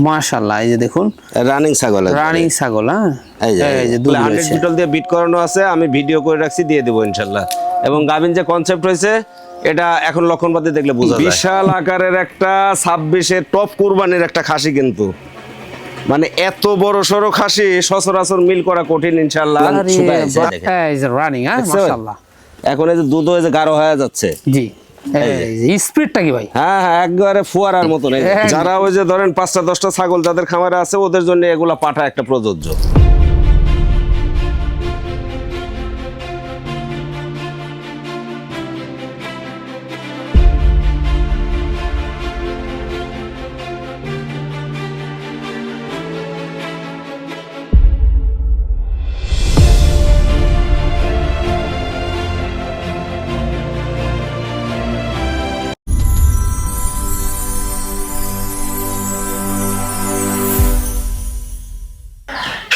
মাশাআল্লাহ, এই যে দেখুন রানিং ছাগল, রানিং ছাগল। হ্যাঁ, এই যে 100 বিটল দিয়ে বিট করানো আছে, আমি ভিডিও করে রাখছি, দিয়ে দেবো ইনশাআল্লাহ। এবং গাভিন যে কনসেপ্ট হয়েছে এটা এখন লক্ষণবাদী দেখলে বোঝা যায়। বিশাল আকারের একটা 26-এর টপ কুরবানির একটা খাসি, কিন্তু মানে এত বড় সড়ো খাসি সচরাচর মিল করা কঠিন ইনশাআল্লাহ। এই যে রানিং, মাশাআল্লাহ। এখন এই যে দুধ হয়ে যে গাঢ় হয়ে যাচ্ছে। জি, এই স্পিডটা কি ভাই? হ্যাঁ হ্যাঁ, একবারে ফুয়ারার মতন। যারা ওই যে ধরেন 5টা-10টা ছাগল যাদের খামারে আছে ওদের জন্য এগুলা পাঠা একটা প্রযোজ্য।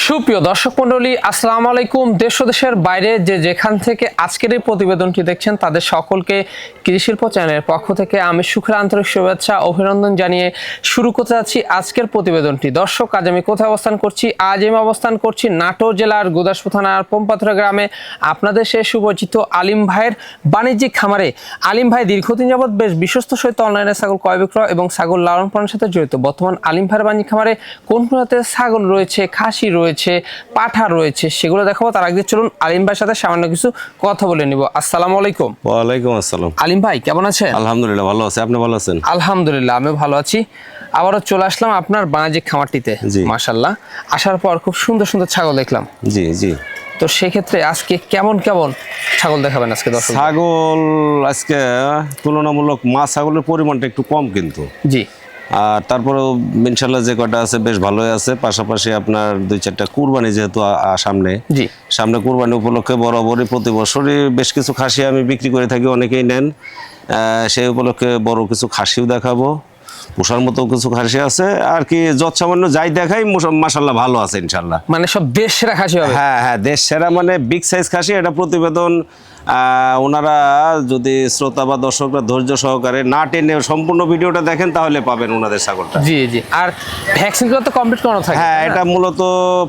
সুপ্রিয় দর্শক মণ্ডলী, আসসালামু আলাইকুম। দেশ ও দেশের বাইরে যে যেখান থেকে আজকের এই প্রতিবেদনটি দেখছেন তাদের সকলকে কৃষিশিল্প চ্যানেলের পক্ষ থেকে আমি সুখের আন্তরিক শুভেচ্ছা অভিনন্দন জানিয়ে শুরু করতে যাচ্ছি আজকের প্রতিবেদনটি। দর্শক, আজ আমি কোথায় অবস্থান করছি? আজ আমি অবস্থান করছি নাটোর জেলার গুদাসপুর থানার পোমপাথুরা গ্রামে আপনাদের সে সুপরিচিত আলিম ভাইয়ের বাণিজ্যিক খামারে। আলিম ভাই দীর্ঘদিন যাবৎ বেশ বিশ্বস্ত সহিত অনলাইনে ছাগল ক্রয় বিক্রয় এবং ছাগল লালন পালনের সাথে জড়িত। বর্তমান আলিম ভাইয়ের বাণিজ্যিক খামারে কোন কোন জাতের ছাগল রয়েছে, খাসি রয়েছে, পাঠা রয়েছে, সেগুলো দেখাবো। তার আগে চলুন আলিম ভাইয়ের সাথে সামান্য কিছু কথা বলে নিব। আসসালামু আলাইকুম। ওয়ালাইকুম আসসালাম। আলিম ভাই কেমন আছেন? আলহামদুলিল্লাহ ভালো আছি, আপনি ভালো আছেন? আলহামদুলিল্লাহ আমি ভালো আছি। আবারও চলে আসলাম আপনার বাণিজ্যিক খামারটিতে। মাশাআল্লাহ, আসার পর খুব সুন্দর সুন্দর ছাগল দেখলাম। জি জি। তো সেক্ষেত্রে আজকে কেমন কেমন ছাগল দেখাবেন আজকে? দর্শক, ছাগল আজকে তুলনামূলক মা ছাগলের পরিমাণটা একটু কম কিন্তু। জি। আর তারপরেও ইনশাল্লাহ যে কটা আছে বেশ ভালোই আছে। পাশাপাশি আপনার 2-4টা কুরবানি যেহেতু সামনে কুরবানি উপলক্ষে বরাবরই প্রতি বছরই বেশ কিছু খাসি আমি বিক্রি করে থাকি, অনেকেই নেন। সেই উপলক্ষে বড় কিছু খাসিও দেখাবো, পোষার মতো কিছু খাসি আছে আর কি। যৎসামান্য যাই দেখাই মাশাআল্লাহ ভালো আছে ইনশাল্লাহ। মানে সব দেশ সেরা খাসি হবে? হ্যাঁ হ্যাঁ, দেশ সেরা মানে বিগ সাইজ খাসি। এটা প্রতিবেদন ওনারা যদি শ্রোতা বা দর্শকরা ধৈর্য সহকারে না টেনে সম্পূর্ণ ভিডিওটা দেখেন তাহলে পাবেন ওনাদের ছাগলটা। জি জি। আর ভ্যাকসিনগুলো তো কমপ্লিট করানো থাকে? হ্যাঁ, এটা মূলত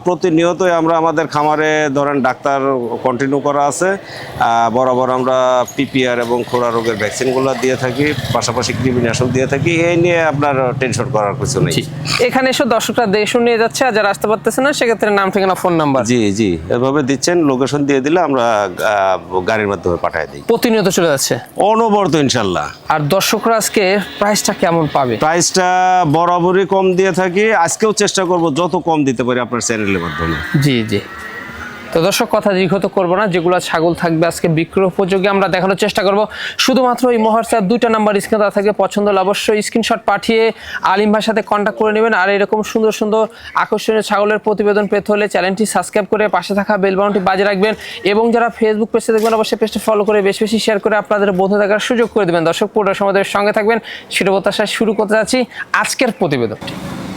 প্রতিনিয়তই আমরা আমাদের খামারে ধরেন ডাক্তার কন্টিনিউ করা আছে। বরাবর আমরা পিপিআর এবং খোরা রোগের ভ্যাকসিনগুলো দিয়ে থাকি, পাশাপাশি কৃমিনাশক দিয়ে থাকি। এই নিয়ে আপনার টেনশন করার কিছু নেই। এখানে এসে দর্শকরা দেশ নিয়ে যাচ্ছে, আর যারা আসতে পারতেছে না সেক্ষেত্রে নাম ঠিকানা ফোন নাম্বার। জি জি, এভাবে দিচ্ছেন, লোকেশন দিয়ে দিলে আমরা গাড়ির মাধ্যমে পাঠিয়ে দিই। প্রতিনিয়ত চলে যাচ্ছে অনবরত ইনশাল্লাহ। আর দর্শকরা আজকে প্রাইসটা কেমন পাবে? প্রাইসটা বরাবরই কম দিয়ে থাকি, আজকেও চেষ্টা করব যত কম দিতে পারি আপনার চ্যানেলের মাধ্যমে। জি জি। তো দর্শক, কথা দীর্ঘত করবো না, যেগুলো ছাগল থাকবে আজকে বিক্রয় উপযোগী আমরা দেখানোর চেষ্টা করব। শুধুমাত্র এই হোয়াটসঅ্যাপ 2টা নাম্বার স্ক্রিনে দেওয়া থাকবে, পছন্দ হলে অবশ্যই স্ক্রিনশট পাঠিয়ে আলিম ভাইয়ের সাথে কন্ট্যাক্ট করে নেবেন। আর এরকম সুন্দর সুন্দর আকর্ষণীয় ছাগলের প্রতিবেদন পেতে হলে চ্যানেলটি সাবস্ক্রাইব করে পাশে থাকা বেল বাটনটি বাজিয়ে রাখবেন। এবং যারা ফেসবুক পেজে দেখবেন অবশ্যই পেজটি ফলো করে বেশি বেশি শেয়ার করে আপনাদের বন্ধু দেখার সুযোগ করে দেবেন। দর্শক, পুরো সময়ের সঙ্গে থাকবেন, সেটা প্রত্যাশায় শুরু করতে যাচ্ছি আজকের প্রতিবেদনটি।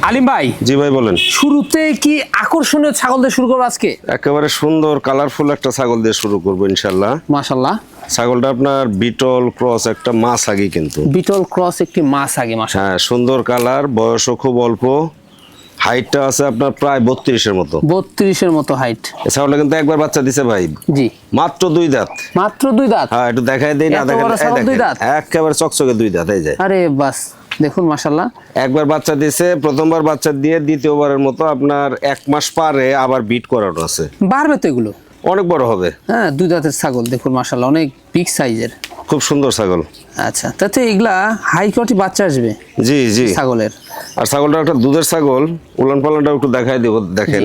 আলিম ভাই। জি ভাই বলেন। শুরুতে কি আকর্ষণীয় ছাগল দিয়ে শুরু করবো আজকে? একেবারে সুন্দর কালারফুল একটা ছাগল দিয়ে শুরু করবো ইনশাল্লাহ। মাশাআল্লাহ। ছাগলটা আপনার বিটল ক্রস একটা মাছ আগে, কিন্তু বিটল ক্রস একটি মাছ আগে। মাশাআল্লাহ, হ্যাঁ সুন্দর কালার, বয়সও খুব অল্প, হাইটটা আছে আপনার প্রায় 32-এর মতো। 32-এর মতো হাইট। ছাগলটা কিন্তু একবার বাচ্চা দিছে ভাই। জি। মাত্র 2 দাঁত। মাত্র 2 দাঁত? হ্যাঁ, একটু দেখাই দেই না? দেখেন একেবারে চকচকে 2 দাঁত। এই যে আরে বাস, দেখুন মাশাআল্লাহ। একবার বাচ্চা দিয়েছে, প্রথমবার বাচ্চা দিয়ে দ্বিতীয়বারের মতো আপনার 1 মাস পারে আবার বিট করানো আছে। বাড়বে তো এগুলো, অনেক বড় হবে। হ্যাঁ, 2 দাঁতের ছাগল দেখুন মাশাআল্লাহ, অনেক বিগ সাইজের, খুব সুন্দর ছাগল। আচ্ছা, তাতে এগুলা হাই কোয়ালিটি বাচ্চা আসবে? জি জি ছাগলের। আর ছাগলটা একটা দুধের ছাগল, উলান পালানটা একটু দেখাই দেব, দেখেন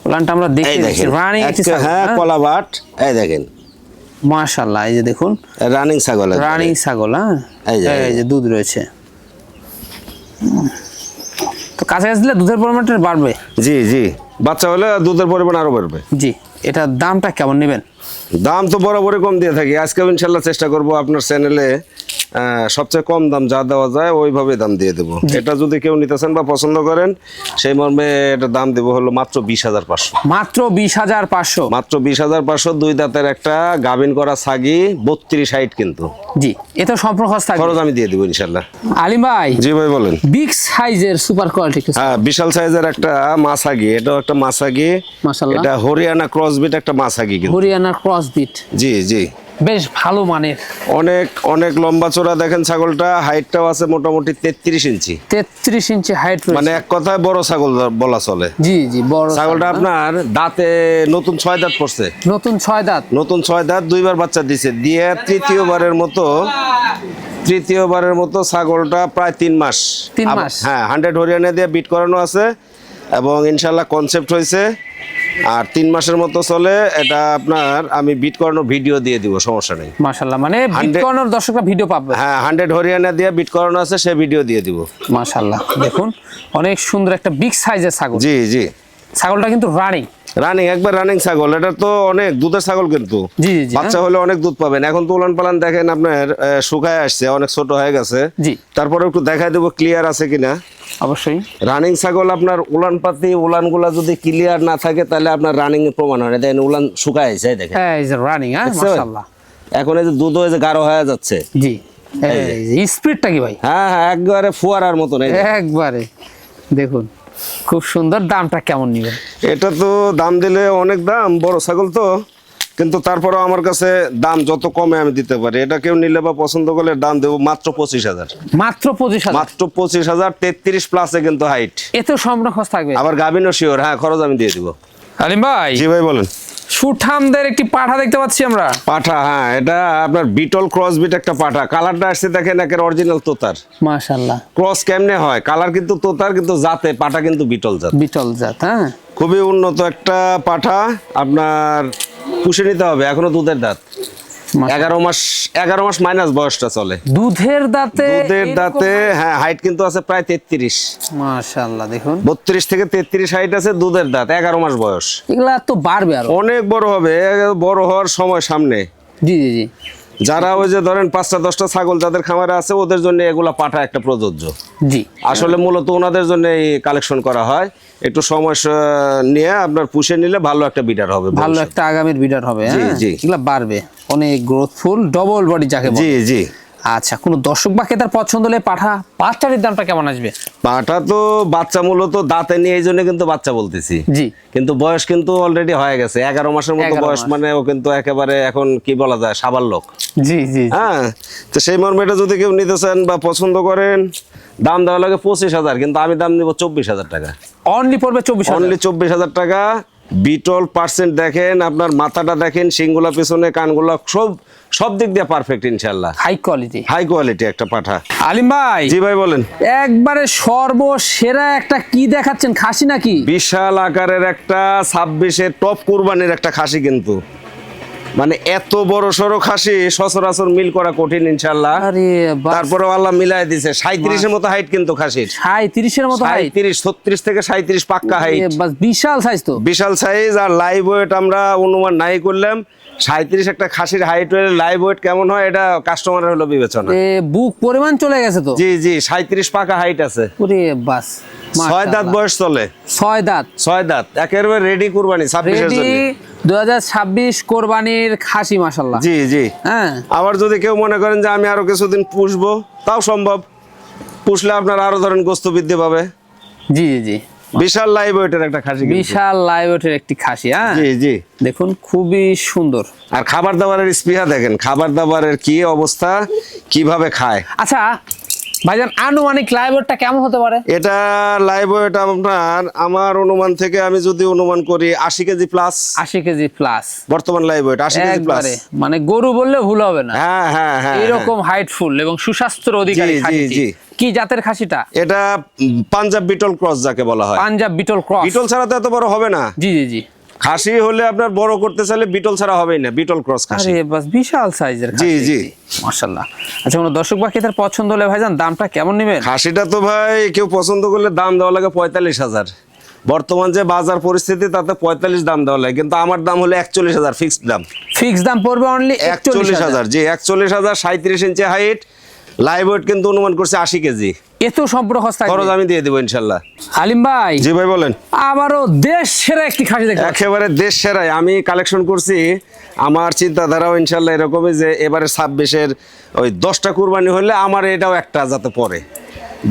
উলানটা আমরা দেখে দিচ্ছি। রানিং একটি ছাগল, হ্যাঁ কলা বাট। এই দেখেন মাশাআল্লাহ, এই যে দেখুন রানিং ছাগল। রানিং ছাগল। হ্যাঁ, এই যে দুধ রয়েছে। তো কাছাকাছি দিলে দুধের পরিমাণটা বাড়বে? জি জি, বাচ্চা হলে দুধের পরিমাণ আরো বাড়বে। জি। এটার দামটা কেমন নেবেন? দাম তো বরাবরই কম দিয়ে থাকি, আজকে ইনশাল্লাহ চেষ্টা করব আপনার চ্যানেলে সবচেয়ে কম দাম যা দেওয়া যায় ওইভাবে দাম দিয়ে দেবো। এটা যদি কেউ নিতে চান বা পছন্দ করেন সেই মর্মে এটা দাম দেবো হলো মাত্র 20,500। মাত্র 20,500? মাত্র 20,500। 2 দাঁতের একটা গাভিন করা ছাগি, 32 হাইট কিন্তু। জি, এটা সম্পূর্ণ খরচ থাকবে, খরচ আমি দিয়ে দেবো ইনশাল্লাহ। আলিম ভাই, জি ভাই বলেন। বিগ সাইজের সুপার কোয়ালিটি, হ্যাঁ বিশাল সাইজের একটা মাছাগি, এটাও একটা মাছাগি। মাশাআল্লাহ, এটা হরিয়ানা ক্রসবিট একটা মাছাগি কিন্তু। হরিয়ানার ক্রসবিট। জি জি, বেশ ভালো মানের। অনেক অনেক লম্বা চড়া দেখেন ছাগলটা, হাইটটাও আছে মোটামুটি 33 ইঞ্চি। 33 ইঞ্চি হাইট রয়েছে, মানে এক কথায় বড় ছাগল বলা চলে। জি জি, বড় ছাগলটা আপনার দাঁতে নতুন 6 দাঁত পড়ছে। নতুন 6 দাঁত? নতুন 6 দাঁত, 2বার বাচ্চা দিছে, দিয়ে তৃতীয়বারের মতো ছাগলটা প্রায় 3 মাস। 3 মাস? হ্যাঁ, 100 হরিয়ানা দিয়ে বিট করানো আছে এবং ইনশাল্লাহ কনসেপ্ট হয়েছে। আর 3 মাসের মতো চলে এটা। আপনার আমি বিট করানো ভিডিও দিয়ে দিব, সমস্যা নেই। মাশাআল্লাহ, মানে বিট করানোর দর্শকরা ভিডিও পাবে? হ্যাঁ, 100 হরিয়ানা দিয়ে বিট করানো আছে, সে ভিডিও দিয়ে দিব। মাশাআল্লাহ, দেখুন অনেক সুন্দর একটা বিগ সাইজের ছাগল। জি জি, ছাগলটা কিন্তু রানিং, একবার রানিং ছাগল। এটা তো অনেক দুধের ছাগল কিন্তু। জি জি, বাচ্চা হলে অনেক দুধ পাবেন। এখন তো উলান পালান দেখেন আপনার শুকায় আসছে, অনেক ছোট হয়ে গেছে। জি, তারপরে একটু দেখাই দেবো ক্লিয়ার আছে কিনা। অবশ্যই রানিং ছাগল আপনার উলানগুলা যদি ক্লিয়ার না থাকে তাহলে আপনার রানিং এর প্রমাণ হয় না। দেখেন উলান শুকায় আছে, দেখেন এই যে রানিং। হ্যাঁ, মাশাআল্লাহ। এখন এই যে দুধ হয়ে যে গাঢ় হয়ে যাচ্ছে। জি, এই স্পিডটা কি ভাই? হ্যাঁ হ্যাঁ, একবারে ফুয়ারার মতন একবারে। দেখুন খুব সুন্দর। দামটা কেমন নিবেন? এটা তো দাম দিলে অনেক দাম, বড় ছাগল তো, কিন্তু তারপরেও আমার কাছে দাম যত কমে আমি দিতে পারি। এটা কেউ নিলে বা পছন্দ করলে দাম দেবো মাত্র 25,000। মাত্র 25,000? মাত্র 25,000, 33 প্লাসে কিন্তু হাইট। এতে সম্পূর্ণ খরচ থাকবে? আবার গাভিনও শিওর। হ্যাঁ, খরচ আমি দিয়ে দিব। আলিম ভাই, জি ভাই বলেন। সুঠামদের একটি পাঠা দেখতে পাচ্ছি আমরা। পাঠা, হ্যাঁ, এটা আপনার বিটল ক্রসবিট একটা পাঠা। কালারটা আসছে দেখেন, একের অরিজিনাল তোতার। মাশাআল্লাহ, ক্রস কেমনে হয়? কালার কিন্তু তোতার, কিন্তু জাতে পাঠা কিন্তু বিটল জাত। বিটল জাত, হ্যাঁ। খুবই উন্নত একটা পাঠা। আপনার পুষে নিতে হবে, এখনো দুধের দাঁত। 11 মাস মাইনাস বয়সটা চলে। দুধের দাঁতে? হ্যাঁ, হাইট কিন্তু আছে প্রায় 33। মাশাআল্লাহ, দেখুন 32 থেকে 33 হাইট আছে, দুধের দাঁত, 11 মাস বয়স। এগুলা তো বাড়বে আরো, অনেক বড় হবে, বড় হওয়ার সময় সামনে। জি জি জি। যারা ওই যে ধরেন 5টা-10টা ছাগল যাদের খামারে আছে, ওদের জন্য এগুলা পাঠা একটা প্রযোজ্য। জি, আসলে মূলত ওনাদের জন্য এই কালেকশন করা হয়। একটু সময় নিয়ে আপনার পুষে নিলে ভালো একটা বিডার হবে, ভালো একটা আগামীর বিডার হবে। জি জি, এগুলা বাড়বে, অনেক গ্রোথফুল, ডবল বডি যাকে বলে। জি জি। আচ্ছা, কোন দর্শক বা ক্রেতার পছন্দ হলে পাঠা বাচ্চাটির দামটা কেমন আসবে? পাঠা তো বাচ্চা মূলত দাঁতে নিয়ে, এই জন্য কিন্তু বাচ্চা বলতেছি। জি, কিন্তু বয়স কিন্তু অলরেডি হয়ে গেছে 11 মাসের মতো বয়স। মানে ও কিন্তু একেবারে এখন কি বলা যায়, সাবালক। জি জি, হ্যাঁ, তো সেই মর্মে এটা যদি কেউ নিতে চান বা পছন্দ করেন, দাম দেওয়া লাগে 25,000, কিন্তু আমি দাম নিব 24,000 টাকা। অনলি পড়বে 24,000? অনলি 24,000 টাকা। বিটল পার্সেন্ট দেখেন, আপনার মাথাটা দেখেন, শিংগুলা পেছনে, কানগুলা সব দিক দিয়ে পারফেক্ট ইনশাআল্লাহ। হাই কোয়ালিটি একটা পাঠা। আলিম ভাই, জি ভাই বলেন। একবারে সর্বসেরা একটা কি দেখাচ্ছেন, খাসি নাকি? বিশাল আকারের একটা 26-এর টপ কুরবানির একটা খাসি কিন্তু। মানে এত বড় সড়ো খাসি সচরাচর মিল করা কঠিন ইনশাআল্লাহ। আরে বাহ, তারপরেও আল্লাহ মিলাই দিছে। 37-এর মতো হাইট কিন্তু খাসির। 37-এর মতো হাইট? 36 থেকে 37 পাক্কা হাইট। বিশাল সাইজ তো। বিশাল সাইজ। আর লাইভ ওয়েট আমরা অনুমান নাই করলাম 37 একটা খাসির হাইট হলে লাইভ ওয়েট কেমন হয় এটা কাস্টমারের হলো বিবেচনা। বুক পরিমাণ চলে গেছে তো। জি জি, 37 পাকা হাইট আছে। ওরে বাস, 6 দাঁত বয়স চলে। 6 দাঁত একেবারে রেডি কুরবানি 26-এর জন্য। 2026 কোরবানির খাসি, মাশাআল্লাহ। জি জি, হ্যাঁ। আবার যদি কেউ মনে করেন যে আমি আরো কিছুদিন পুষবো, তাও সম্ভব। পুষলে আপনার আরো ধরেন গোস্ত বৃদ্ধি পাবে। জি জি জি, বিশাল লাইভ ওয়েটের একটা খাসি। বিশাল লাইভ ওয়েটের একটি খাসি। হ্যাঁ, জি জি, দেখুন খুবই সুন্দর। আর খাবার দাবারের স্পৃহা দেখেন, খাবার দাবারের কি অবস্থা, কিভাবে খায়। আচ্ছা ভাইজান, আনুমানিক লাইভ ওয়েটটা কেমন হতে পারে? এটা লাইভ ওয়েট আপনার, আমার অনুমান থেকে আমি যদি অনুমান করি 80 কেজি প্লাস। 80 কেজি প্লাস বর্তমান লাইভ ওয়েট 80 কেজি প্লাস। মানে গরু বললে ভুল হবে না। হ্যাঁ হ্যাঁ হ্যাঁ, এরকম হাইটফুল এবং সুস্বাস্থ্যের অধিকারী খাসিটি। কি জাতের খাসিটা? এটা পাঞ্জাব বিটল ক্রস যাকে বলা হয়। পাঞ্জাব বিটল ক্রস। বিটল ছাড়া তো এত বড় হবে না। জি জি জি, খাসি হলে আপনার বড় করতে চাইলে বিটল ছাড়া হবেই না, বিটল ক্রস খাসি। আরে বাস, বিশাল সাইজের খাসি। জি জি, মাশাআল্লাহ। আচ্ছা, কোন দর্শক বা ক্রেতার পছন্দ হলে ভাইজান দামটা কেমন নেবেন? খাসিটা তো ভাই কেউ পছন্দ করলে দাম দেওয়া লাগে 45,000। বর্তমান যে বাজার পরিস্থিতি তাতে 45 দাম দেওয়া লাগে, কিন্তু আমার দাম হলো 41,000 ফিক্সড দাম। ফিক্স দাম পড়বে অনলি 41,000। জি 41,000, 37 ইঞ্চি হাইট, লাইভ ওয়েট কিন্তু অনুমান করছে 80 কেজি। এত সম্পূর্ণ খরচ থাকবে, খরচ আমি দিয়ে দেবো ইনশাল্লাহ। আলিম ভাই। জি ভাই বলেন। আবারও দেশ সেরা একটি খাসি দেখতে পাচ্ছি। একেবারে দেশ সেরাই আমি কালেকশন করছি। আমার চিন্তাধারাও ইনশাল্লাহ এরকমই যে এবারে 26-এর ওই 10টা কুরবানি হলে আমার এটাও একটা যাতে পরে,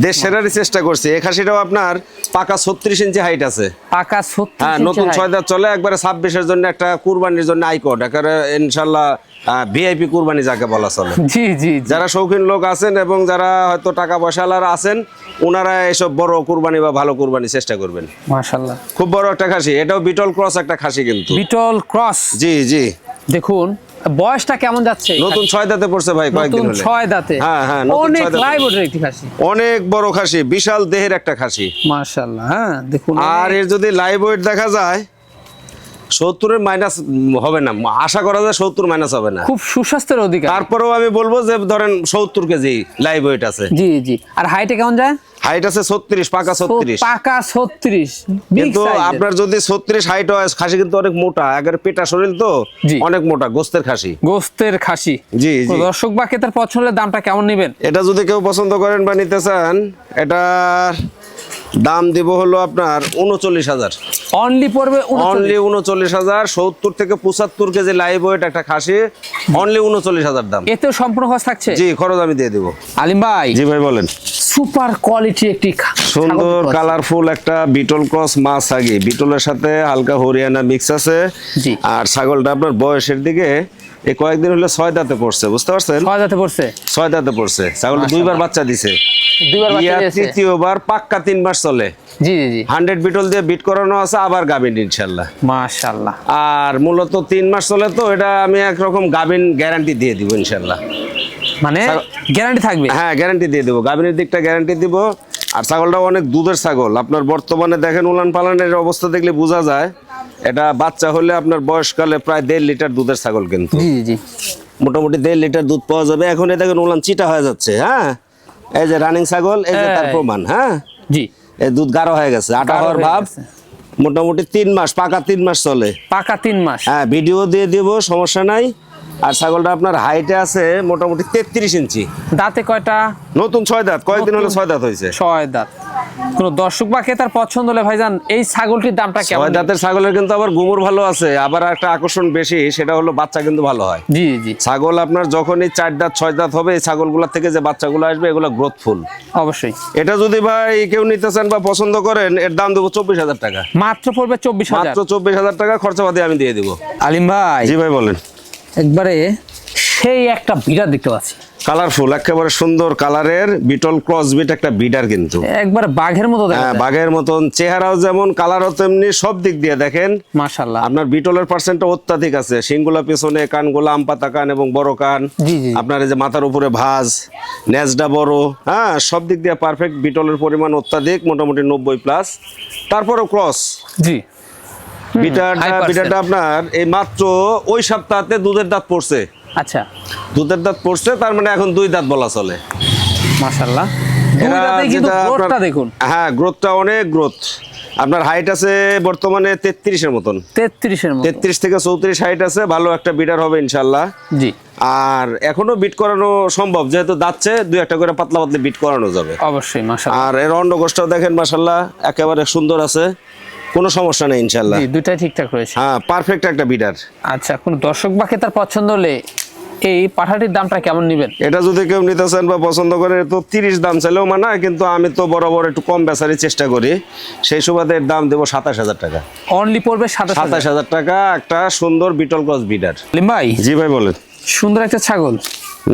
দেশ সেরারই চেষ্টা করছি। এই খাসিটাও আপনার পাকা 36 ইঞ্চি হাইট আছে, পাকা 36 হ্যাঁ নতুন 6 দাঁত চলে, একবারে 26-এর জন্য একটা কুরবানির জন্য আইকন, একেবারে ইনশাল্লাহ ভিআইপি কুরবানি যাকে বলা চলে। জি জি। যারা শৌখিন লোক আছেন এবং যারা হয়তো টাকা পয়সাওয়ালা আছেন ওনারা এসব বড় কুরবানি বা ভালো কুরবানি চেষ্টা করবেন। মাশাআল্লাহ খুব বড় একটা খাসি, এটাও বিটল ক্রস একটা খাসি কিন্তু। বিটল ক্রস। জি জি। দেখুন বয়সটা কেমন যাচ্ছে? নতুন 6 দাঁতে পড়ছে ভাই, কয়েকদিন হলো। 6 দাঁতে। হ্যাঁ হ্যাঁ, অনেক লাইভ ওয়েটের একটি খাসি, অনেক বড় খাসি, বিশাল দেহের একটা খাসি মাশাআল্লাহ। হ্যাঁ দেখুন, আর এর যদি লাইভ ওয়েট দেখা যায় 70-এর মাইনাস হবে না, আশা করা যায় 70 মাইনাস হবে না। খুব সুস্বাস্থ্যের অধিকার। তারপরেও আমি বলবো যে ধরেন 70 কেজি লাইভ ওয়েট আছে। জি জি। আর হাইটে কেমন যায়? হাইট আছে 36, পাকা 36। পাকা 36, কিন্তু আপনার যদি 36 হাইট হয়, খাসি কিন্তু অনেক মোটা, একেবারে পেটা শরীর তো, অনেক মোটা গোস্তের খাসি। গোস্তের খাসি। জি জি। দর্শক বা ক্রেতার পছন্দের দামটা কেমন নেবেন? এটা যদি কেউ পছন্দ করেন বা নিতে চান, এটার দাম দিব হলো আপনার 39,000। অনলি পড়বে অনলি 39,000। 70 থেকে 75 কেজি লাইভ ওয়েট একটা খাসি, অনলি 39,000 দাম। এতেও সম্পূর্ণ খরচ থাকছে? জি খরচ আমি দিয়ে দেব। আলিম ভাই। জি ভাই বলেন। সুপার কোয়ালিটি একটি সুন্দর কালারফুল একটা বিটল ক্রস মাছ আগে, বিটলের সাথে হালকা হরিয়ানা মিক্স আছে। জি। আর ছাগলটা আপনার বয়সের দিকে এই কয়েকদিন হলে 6 দাঁতে পড়ছে, বুঝতে পারছেন? 6 দাঁতে পড়ছে। 6 দাঁতে পড়ছে। ছাগলটা 2বার বাচ্চা দিছে, 2বার বাচ্চা দিয়েছে। তৃতীয়বার পাক্কা 3 মাস চলে। জি জি জি। 100 বিটল দিয়ে বিট করানো আছে, আবার গাবিন ইনশাআল্লাহ। মাশাআল্লাহ। আর মূলত 3 মাস চলে তো এটা আমি একরকম গাবিন গ্যারান্টি দিয়ে দিব ইনশাআল্লাহ। মানে গ্যারান্টি থাকবে? হ্যাঁ গ্যারান্টি দিয়ে দেবো, গাবিনের দিকটা গ্যারান্টি দিব। আর ছাগলটা অনেক দুধের ছাগল, আপনার বর্তমানে দেখেন উলান পালানের অবস্থা দেখলে বোঝা যায় এটা বাচ্চা হলে আপনার বয়সকালে প্রায় 1.5 লিটার দুধের ছাগল কিন্তু। জি জি। মোটামুটি 1.5 লিটার দুধ পাওয়া যাবে। এখন এই দেখেন উলান চিটা হয়ে যাচ্ছে, হ্যাঁ এই যে রানিং ছাগল, এই যে তার প্রমাণ। হ্যাঁ জি। এই দুধ গাঢ় হয়ে গেছে, আটা হওয়ার ভাব। মোটামুটি 3 মাস, পাকা 3 মাস চলে। পাকা 3 মাস। হ্যাঁ ভিডিও দিয়ে দিব, সমস্যা নাই। আর ছাগলটা আপনার হাইটে আছে মোটামুটি 33 ইঞ্চি। দাঁতে কয়টা? নতুন 6 দাঁত, কয়েকদিন হলো 6 দাঁত হয়েছে। 6 দাঁত। কোন দর্শক বা ক্রেতার পছন্দ হলে ভাইজান এই ছাগলটির দামটা কেমন? 6 দাঁতের ছাগলের কিন্তু আবার গুমর ভালো আছে, আবার একটা আকর্ষণ বেশি, সেটা হলো বাচ্চা কিন্তু ভালো হয়। জি জি। ছাগল আপনার যখনই 4 দাঁত 6 দাঁত হবে, এই ছাগলগুলোর থেকে যে বাচ্চাগুলো আসবে এগুলো গ্রোথফুল অবশ্যই। এটা যদি ভাই কেউ নিতে চান বা পছন্দ করেন, এর দাম দেবো 24,000 টাকা। মাত্র পড়বে 24,000? মাত্র 24,000 টাকা খরচাপাতি আমি দিয়ে দেবো। আলিম ভাই। জি ভাই বলেন। একবারে সেই একটা বিড়াল দেখতে পাচ্ছি, কালারফুল, একেবারে সুন্দর কালারের বিটল ক্রস বিট একটা বিডার কিন্তু একবারে বাঘের মতো দেখা যায়। বাঘের মতন চেহারাও যেমন, কালারও তেমনি, সব দিক দিয়ে দেখেন মাশাআল্লাহ। আপনার বিটলের পার্সেন্টটা অত্যাধিক আছে। শিংগুলা পেছনে, কানগুলা আমপাতা কান এবং বড় কান। জি জি। আপনার এই যে মাথার উপরে ভাঁজ, নেজটা বড়, হ্যাঁ সব দিক দিয়ে পারফেক্ট। বিটলের পরিমাণ অত্যাধিক, মোটামুটি 90 প্লাস। তারপরেও ক্রস। জি। বিটারটা আপনার এই মাত্র ওই সপ্তাহে দুধের দাঁত পড়ছে। আচ্ছা। দুধের দাঁত পড়ছে, তার মানে এখন 2 দাঁত বলা চলে। মাশাআল্লাহ। 2 দাঁতে কিন্তু গ্রোথটা দেখুন। হ্যাঁ গ্রোথটা অনেক গ্রোথ। আপনার হাইট আছে বর্তমানে 33-এর মতন। 33-এর মতো। 33 থেকে 34 হাইট আছে, ভালো একটা বিডার হবে ইনশাআল্লাহ। জি। আর এখনো বিট করানো সম্ভব, যেহেতু দাঁতছে 2-1 করে পাতলা পাতলা বিট করানো যাবে অবশ্যই। মাশাআল্লাহ। আর এর অন্ডকোষটাও দেখেন মাশাআল্লাহ একেবারে সুন্দর আছে, কোনো সমস্যা নেই ইনশাআল্লাহ। জি, দুটাই ঠিকঠাক রয়েছে। হ্যাঁ পারফেক্ট একটা বিডার। আচ্ছা, কোন দর্শক বা ক্রেতার পছন্দ হলে এই পাঠাটির দামটা কেমন নেবেন? এটা যদি কেউ নিতে চান বা পছন্দ করে, তো 30 দাম চাইলেও মানায়, কিন্তু আমি তো বরাবর একটু কম বেচারই চেষ্টা করি, সেই সুবাদে এর দাম দেবো 27,000 টাকা। অনলি পড়বে 27,000 টাকা একটা সুন্দর বিটল ক্রস বিডার। আলিম ভাই। জি ভাই বলেন। সুন্দর একটা ছাগল,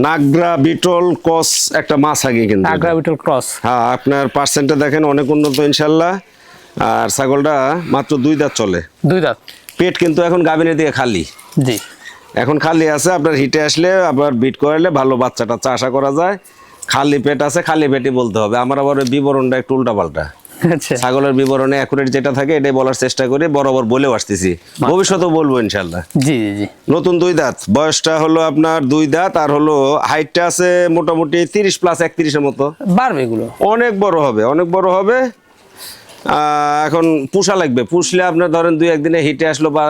নাগরা বিটল ক্রস একটা মাছ আগে কিন্তু। নাগরা বিটল ক্রস। হ্যাঁ আপনার পার্সেন্টটা দেখেন অনেক উন্নত ইনশাআল্লাহ। আর ছাগলটা মাত্র 2 দাঁত চলে। 2 দাঁত। পেট কিন্তু এখন গাভিনের দিকে খালি। জি। এখন খালি আছে, আপনার হিটে আসলে আবার বিট করলে ভালো বাচ্চাটা আশা করা যায়। খালি পেট আছে, খালি পেটই বলতে হবে। আমার আবার বিবরণটা একটু উল্টাপাল্টা। আচ্ছা। ছাগলের বিবরণে অ্যাকুরেট যেটা থাকে এটাই বলার চেষ্টা করি, বরাবর বলেও আসতেছি, ভবিষ্যতেও বলবো ইনশাআল্লাহ। জি জি জি। নতুন 2 দাঁত, বয়সটা হলো আপনার 2 দাঁত, আর হলো হাইটটা আছে মোটামুটি 30 প্লাস 31-এর মতো। বাড়বে এগুলো, অনেক বড় হবে, অনেক বড় হবে। এখন পুষা লাগবে, পুষলে আপনার ধরেন 2-1 দিনে হিটে আসলো বা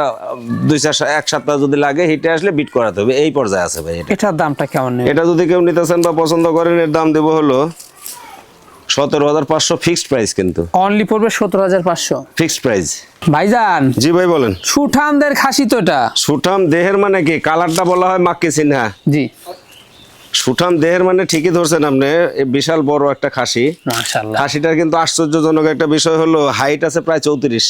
2-4 সপ্তাহ যদি লাগে, হিটে আসলে বিট করাতে হবে, এই পর্যায়ে আছে ভাই। এটার দামটা কেমন নেবেন? এটা যদি কেউ নিতে চান বা পছন্দ করেন, এর দাম দেবো হলো 17,500 ফিক্সড প্রাইস, কিন্তু অনলি পড়বে 17,500 ফিক্সড প্রাইস। ভাইজান জি ভাই বলেন। সুঠামদের খাসি তো এটা? সুঠাম দেহের মানে কি, কালারটা বলা হয় মাক্কি সিনহা। জি, সুঠাম দেহের মানে ঠিকই ধরছেন আপনি, বিশাল বড় একটা খাসি। মাশাআল্লাহ। খাসিটার কিন্তু আশ্চর্যজনক একটা বিষয় হলো হাইট আছে প্রায় 34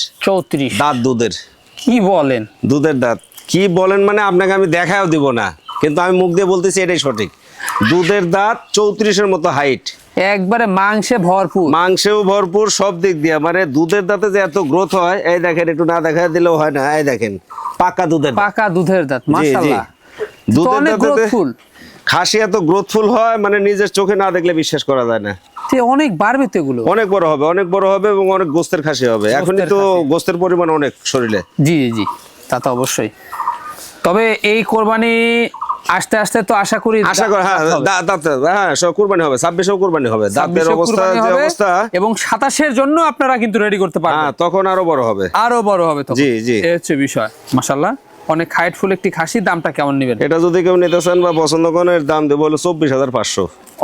দাঁত দুধের। কি বলেন? দুধের দাঁত কি বলেন মানে আপনাকে আমি দেখাও দিব না, কিন্তু আমি মুখ দিয়ে বলতেছি এটাই সঠিক। দুধের দাঁত 34-এর মতো হাইট, একবারে মাংসে ভরপুর, মাংসেও ভরপুর, সব দিক দিয়ে। মানে দুধের দাঁতে যে এত গ্রোথ হয়, এই দেখেন, একটু না দেখা দিলেও হয় না, এই দেখেন পাকা দুধের দাঁত। পাকা দুধের দাঁত, মাশাআল্লাহ। দুধের অনেক দাঁতে গ্রোথফুল। খাসি এত গ্রোথফুল হয় মানে নিজের চোখে না দেখলে বিশ্বাস করা যায় না। অনেক বাড়বে তো এগুলো, অনেক বড় হবে, অনেক বড় হবে এবং অনেক গোস্তের খাসি হবে। এখনই তো গোস্তের পরিমাণ অনেক শরীরে। জি জি, তা তো অবশ্যই। তবে এই কোরবানি আস্তে আস্তে তো আশা করি হ্যাঁ সব কুরবানি হবে, 26-এও কুরবানি হবে। দাঁতের অবস্থা যে অবস্থা, এবং 27-এর জন্য আপনারা কিন্তু রেডি করতে পারবেন। হ্যাঁ, তখন আরো বড় হবে, আরো বড় হবে তখন। জি জি, এই হচ্ছে বিষয়। মাশাআল্লাহ, অনেক হাইটফুল একটি খাসি। দামটা কেমন নেবেন? এটা যদি কেউ নিতে চান বা পছন্দ করেন, এর দাম দেবো হলো 24,500।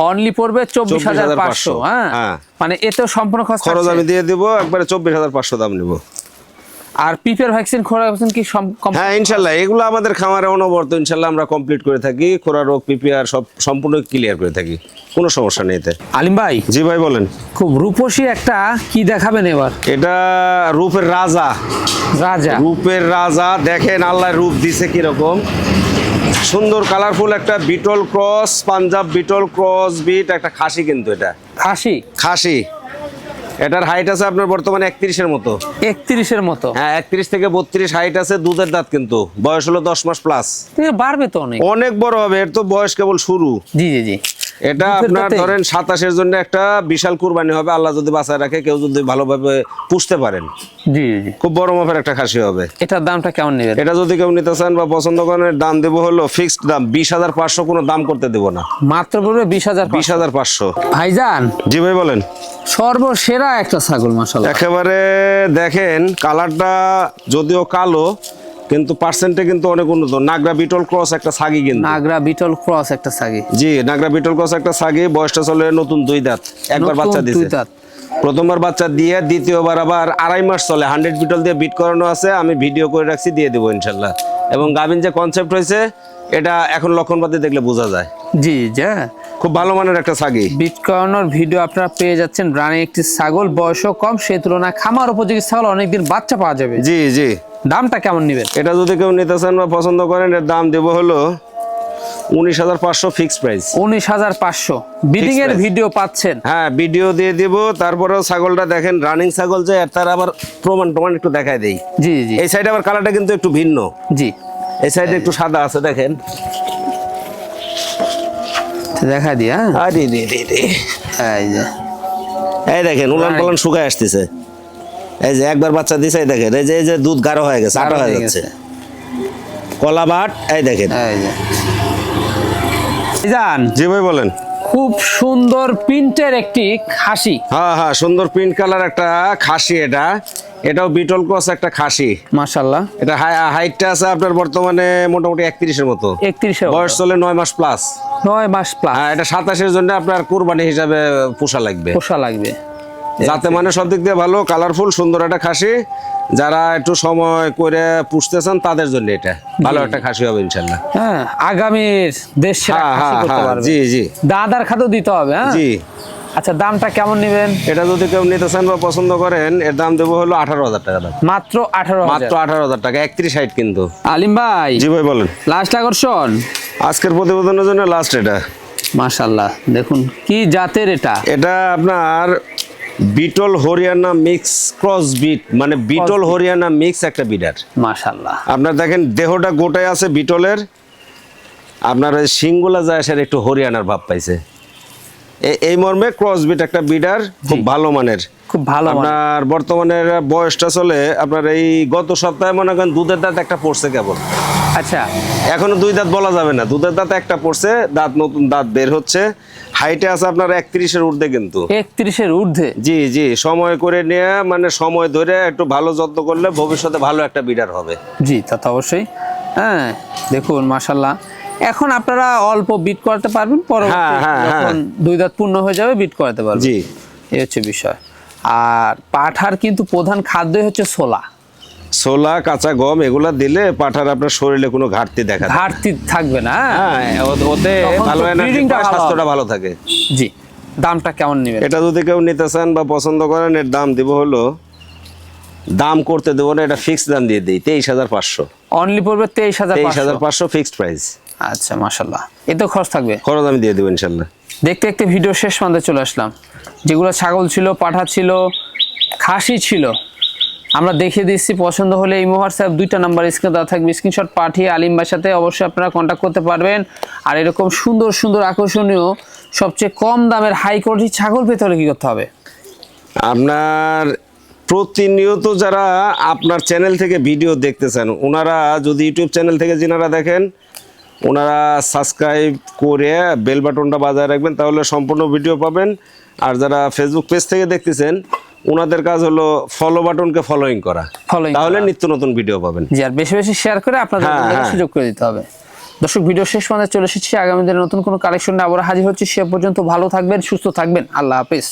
অনলি পড়বে 24,500। হ্যাঁ, মানে এতেও সম্পূর্ণ খরচ আমি দিয়ে দিব, একবারে 24,500 দাম নিব। আর পিপের ভ্যাকসিন, খোরা ভ্যাকসিন কি হ্যাঁ ইনশাল্লাহ, এগুলো আমাদের খামারে অনবরত ইনশাল্লাহ আমরা কমপ্লিট করে থাকি। খোরা রোগ, পিপিআর সব সম্পূর্ণ ক্লিয়ার করে থাকি, কোনো সমস্যা নেই এতে। আলিম ভাই, জি ভাই বলেন। খুব রূপসী একটা কি দেখাবেন এবার? এটা রূপের রাজা, রাজা, রূপের রাজা। দেখেন আল্লাহ রূপ দিছে কিরকম সুন্দর, কালারফুল একটা Beetal cross, Punjab Beetal cross breed একটা খাসি। কিন্তু এটা খাসি, খাসি। এটার হাইট আছে আপনার বর্তমানে 31-এর মতো। 31-এর মতো? হ্যাঁ, 31 থেকে 32 হাইট আছে। দুধের দাঁত, কিন্তু বয়স হলো 10 মাস প্লাস। বাড়বে তো অনেক, অনেক বড় হবে। এর তো বয়স কেবল শুরু। জি জি জি। এটা আপনার ধরেন 27-এর জন্য একটা বিশাল কুরবানি হবে, আল্লাহ যদি বাঁচায় রাখে, কেউ যদি ভালোভাবে পুষতে পারেন। জি জি, খুব বড় মাপের একটা খাসি হবে। এটার দামটা কেমন নেবেন? এটা যদি কেউ নিতে চান বা পছন্দ করেন, এর দাম দেবো হলো ফিক্সড দাম 20,500, কোনো দাম করতে দেবো না, মাত্র পড়বে 20,500। ভাইজান, জি ভাই বলেন। সর্বসেরা একটা ছাগল, মাশাআল্লাহ। একেবারে দেখেন কালারটা যদিও কালো, কিন্তু পার্সেন্টে কিন্তু অনেক উন্নত। নাগরা বিটল ক্রস একটা ছাগি, কিন্তু নাগরা বিটল ক্রস একটা ছাগি। জি, নাগরা বিটল ক্রস একটা ছাগি। বয়সটা চলে নতুন 2 দাঁত, একবার বাচ্চা দিয়েছে। প্রথমবার বাচ্চা দিয়ে দ্বিতীয়বার আবার 2.5 মাস চলে। 100 বিটল দিয়ে বিট করানো আছে, আমি ভিডিও করে রাখছি, দিয়ে দেবো ইনশাল্লাহ। এবং গাভিন যে কনসেপ্ট হয়েছে, এটা এখন লক্ষণপাতি দেখলে বোঝা যায়। জি যা, খুব ভালো মানের একটা ছাগি। বিট করানোর ভিডিও আপনারা পেয়ে যাচ্ছেন। রানী একটি ছাগল, বয়সও কম, সেই তুলনায় খামার উপযোগী ছাগল, অনেকদিন বাচ্চা পাওয়া যাবে। জি জি। দামটা কেমন নেবেন? এটা যদি কেউ নিতে চান বা পছন্দ করেন, এর দাম দেবো হলো 19,500 ফিক্সড প্রাইস। 19,500 বিডিং এর ভিডিও পাচ্ছেন? হ্যাঁ, ভিডিও দিয়ে দিব। তারপরেও ছাগলটা দেখেন, রানিং ছাগল যে, তার আবার প্রমাণ একটু দেখায় দেই। জি জি। এই সাইডে আবার কালারটা কিন্তু একটু ভিন্ন। জি, এই সাইডে একটু সাদা আছে, দেখেন। দেখা দি। হ্যাঁ, আরে রে রে রে, এই যে, এই দেখেন উলান পালান শুকায় আসতেছে। এই যে একবার বাচ্চা দিছে, এই দেখেন, এই যে দুধ গাঢ় হয়ে গেছে, আটা হয়ে যাচ্ছে, কলা বাট। এই দেখেন, এই যে। জান, জি ভাই বলেন। খুব সুন্দর প্রিন্টের একটি খাসি। হ্যাঁ হ্যাঁ, সুন্দর প্রিন্ট কালার একটা খাসি। এটাও বিটল ক্রস একটা খাসি, মাশাআল্লাহ। এটা হাইটটা আছে আপনার বর্তমানে মোটামুটি 31-এর মতো। 31-এর বয়স চলে 9 মাস প্লাস। 9 মাস প্লাস। হ্যাঁ, এটা 27-এর জন্য আপনার কুরবানি হিসাবে পোষা লাগবে। যাতে মানে সব দিক দিয়ে ভালো, কালারফুল, সুন্দর একটা খাসি। যারা একটু সময় করে পুষতেছেন তাদের জন্য এটা ভালো একটা খাসি হবে ইনশাআল্লাহ। হ্যাঁ, আগামীর দেশ সেরা খাসি করতে পারবে। জি জি। দাদার খাদ্য দিতে হবে। হ্যাঁ জি। আচ্ছা, দামটা কেমন নেবেন? এটা যদি কেউ নিতে চান বা পছন্দ করেন, এর দাম দেবো হলো 18,000 টাকা দাম। মাত্র 18,000? মাত্র 18,000 টাকা, 31 হাইট কিন্তু। আলিম ভাই, জি ভাই বলেন। লাস্ট আকর্ষণ আজকের প্রতিবেদনের জন্য লাস্ট এটা। মাশাআল্লাহ, দেখুন কি জাতের এটা। এটা আপনার Beetal Haryana mix cross breed, মানে বিটল হরিয়ানা মিক্স একটা বিডার। মাশাআল্লাহ, আপনার দেখেন দেহটা গোটায় আছে বিটলের, আপনার ওই সিংগুলা যায় সেটা একটু হরিয়ানার ভাব পাইছে। এই মর্মে ক্রস বিট একটা বিডার, খুব ভালো মানের। খুব ভালো। আপনার বর্তমানে বয়সটা চলে আপনার এই গত সপ্তাহে মনে করেন দুধের দাঁত একটা পড়ছে কেবল। আচ্ছা, এখনো 2 দাঁত বলা যাবে না, দুধের দাঁত একটা পড়ছে, দাঁত নতুন দাঁত বের হচ্ছে। হাইটে আছে আপনার 31-এর ঊর্ধ্বে কিন্তু। 31-এর ঊর্ধ্বে? জি জি, সময় করে নিয়ে মানে সময় ধরে একটু ভালো যত্ন করলে ভবিষ্যতে ভালো একটা বিডার হবে। জি, তা তো অবশ্যই। হ্যাঁ, দেখুন মাশাআল্লাহ, এখন আপনারা অল্প বিট করতে পারবেন, পরবর্তী যখন 2 দাঁত পূর্ণ হয়ে যাবে বিট করতে পারবেন। জি, এই হচ্ছে বিষয়। আর পাঠার কিন্তু প্রধান খাদ্যই হচ্ছে ছোলা, কাঁচা গম, এগুলা দিলে পাঠার আপনার শরীরে কোনো ঘাটতি ঘাটতি থাকবে না। হ্যাঁ, ওতে ভালো এনার্জি পায়, স্বাস্থ্যটা ভালো থাকে। জি, দামটা কেমন নেবেন? এটা যদি কেউ নিতে চান বা পছন্দ করেন, এর দাম দিব হলো, দাম করতে দেবো না, এটা ফিক্সড দাম দিয়ে দিই 23,500। অনলি পড়বে 23,500 ফিক্সড প্রাইস। আচ্ছা, মাশাআল্লাহ, এতে খরচ থাকবে? খরচ আমি দিয়ে দেবো ইনশাল্লাহ। দেখতে দেখতে ভিডিও শেষ পর্যন্ত চলে আসলাম। যেগুলো ছাগল ছিল, পাঠা ছিল, খাসি ছিল, আমরা দেখিয়ে দিচ্ছি। পছন্দ হলে এই হোয়াটসঅ্যাপ 2টা নাম্বার স্ক্রিনে দেওয়া থাকবে, স্ক্রিনশট পাঠিয়ে আলিম ভাইয়ের সাথে অবশ্যই আপনারা কন্ট্যাক্ট করতে পারবেন। আর এরকম সুন্দর সুন্দর আকর্ষণীয় সবচেয়ে কম দামের হাই কোয়ালিটি ছাগল পেতে হলে কি করতে হবে? আপনার প্রতিনিয়ত যারা আপনার চ্যানেল থেকে ভিডিও দেখতেছেন, ওনারা যদি ইউটিউব চ্যানেল থেকে যিনারা দেখেন, ওনারা সাবস্ক্রাইব করে বেল বাটনটা বাজায় রাখবেন, তাহলে সম্পূর্ণ ভিডিও পাবেন। আর যারা ফেসবুক পেজ থেকে দেখতেছেন, ওনাদের কাজ হলো ফলো বাটনকে ফলোইং করা, তাহলে নিত্য নতুন ভিডিও পাবেন। জি, আর বেশি বেশি শেয়ার করে আপনাদের সুযোগ করে দিতে হবে। দর্শক, ভিডিও শেষ পর্যন্ত চলে এসেছি। আগামী দিনে নতুন কোনো কালেকশন নিয়ে আবার হাজির হচ্ছি। সে পর্যন্ত ভালো থাকবেন, সুস্থ থাকবেন। আল্লাহ হাফেজ।